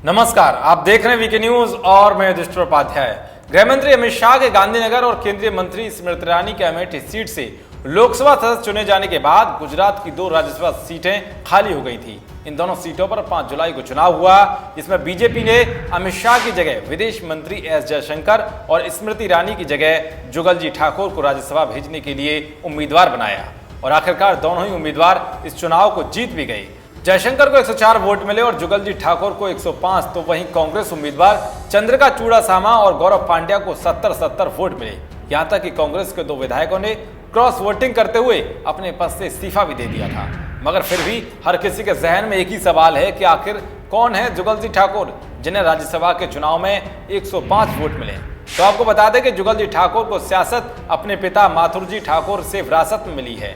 नमस्कार, आप देख रहे हैं वीके न्यूज और मैं युधिष्ठिर उपाध्याय। गृह मंत्री अमित शाह के गांधीनगर और केंद्रीय मंत्री स्मृति ईरानी के अमेठी सीट से लोकसभा सदस्य चुने जाने के बाद गुजरात की 2 राज्यसभा सीटें खाली हो गई थी। इन दोनों सीटों पर 5 जुलाई को चुनाव हुआ, जिसमें बीजेपी ने अमित शाह की जगह विदेश मंत्री एस जयशंकर और स्मृति ईरानी की जगह जुगलजी ठाकुर को राज्यसभा भेजने के लिए उम्मीदवार बनाया और आखिरकार दोनों ही उम्मीदवार इस चुनाव को जीत भी गए। जयशंकर को 104 वोट मिले और जुगलजी ठाकुर को 105, तो वहीं कांग्रेस उम्मीदवार चंद्रिका चूड़ासामा और गौरव पांड्या को 70-70 वोट मिले। यहां तक कि कांग्रेस के 2 विधायकों ने क्रॉस वोटिंग करते हुए अपने पद से इस्तीफा भी दे दिया था। मगर फिर भी हर किसी के जहन में एक ही सवाल है कि आखिर कौन है जुगलजी ठाकुर, जिन्हें राज्यसभा के चुनाव में 105 वोट मिले। तो आपको बता दें कि जुगलजी ठाकुर को सियासत अपने पिता माथुरजी ठाकुर से विरासत में मिली है।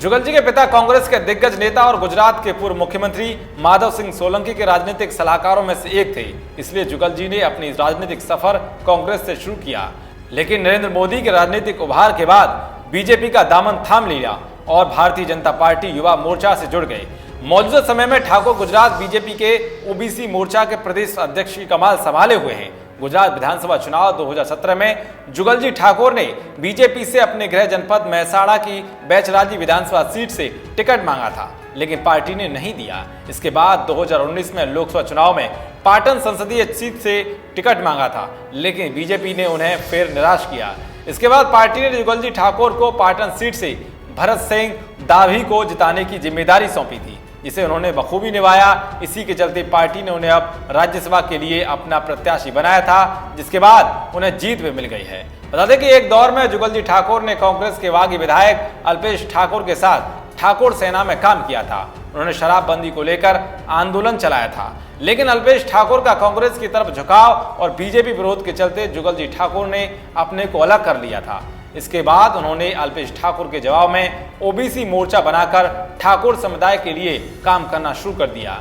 जुगलजी के पिता कांग्रेस के दिग्गज नेता और गुजरात के पूर्व मुख्यमंत्री माधव सिंह सोलंकी के राजनीतिक सलाहकारों में से एक थे, इसलिए जुगलजी ने अपनी राजनीतिक सफर कांग्रेस से शुरू किया। लेकिन नरेंद्र मोदी के राजनीतिक उभार के बाद बीजेपी का दामन थाम लिया और भारतीय जनता पार्टी युवा मोर्चा से जुड़ गए। मौजूदा समय में ठाकुर गुजरात बीजेपी के ओबीसी मोर्चा के प्रदेश अध्यक्ष की कमान संभाले हुए हैं। गुजरात विधानसभा चुनाव 2017 में जुगलजी ठाकुर ने बीजेपी से अपने गृह जनपद महसाणा की बैचराजी विधानसभा सीट से टिकट मांगा था, लेकिन पार्टी ने नहीं दिया। इसके बाद 2019 में लोकसभा चुनाव में पाटन संसदीय सीट से टिकट मांगा था, लेकिन बीजेपी ने उन्हें फिर निराश किया। इसके बाद पार्टी ने जुगलजी ठाकुर को पाटन सीट से भरत सिंह दाभी को जिताने की जिम्मेदारी सौंपी थी, जिसे उन्होंने बखूबी निभाया। इसी के चलते पार्टी ने उन्हें अब राज्यसभा के लिए अपना प्रत्याशी बनाया था, जिसके बाद उन्हें जीत भी मिल गई है। बता दें कि एक दौर में जुगलजी ठाकुर ने कांग्रेस के बागी विधायक अल्पेश ठाकुर के साथ ठाकुर सेना में काम किया था। उन्होंने शराबबंदी को लेकर आंदोलन चलाया था, लेकिन अल्पेश ठाकुर का कांग्रेस की तरफ झुकाव और बीजेपी विरोध के चलते जुगलजी ठाकुर ने अपने को अलग कर लिया था। इसके बाद उन्होंने अल्पेश ठाकुर के जवाब में ओबीसी मोर्चा बनाकर ठाकुर समुदाय के लिए काम करना शुरू कर दिया।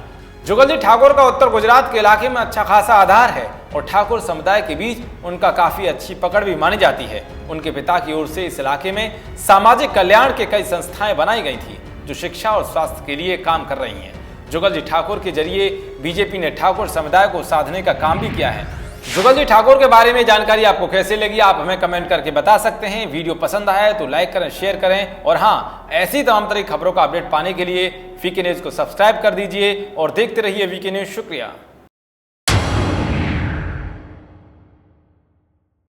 जुगलजी ठाकुर का उत्तर गुजरात के इलाके में अच्छा खासा आधार है और ठाकुर समुदाय के बीच उनका काफी अच्छी पकड़ भी मानी जाती है। उनके पिता की ओर से इस इलाके में सामाजिक कल्याण के कई संस्थाएं बनाई गई थी, जो शिक्षा और स्वास्थ्य के लिए काम कर रही हैं। जुगलजी ठाकुर के जरिए बीजेपी ने ठाकुर समुदाय को साधने का काम भी किया है। जुगलजी ठाकुर के बारे में जानकारी आपको कैसे लगी, आप हमें कमेंट करके बता सकते हैं। वीडियो पसंद आया है तो लाइक करें, शेयर करें और हाँ, ऐसी तमाम तरह की खबरों का अपडेट पाने के लिए वीके न्यूज को सब्सक्राइब कर दीजिए और देखते रहिए वीके न्यूज। शुक्रिया।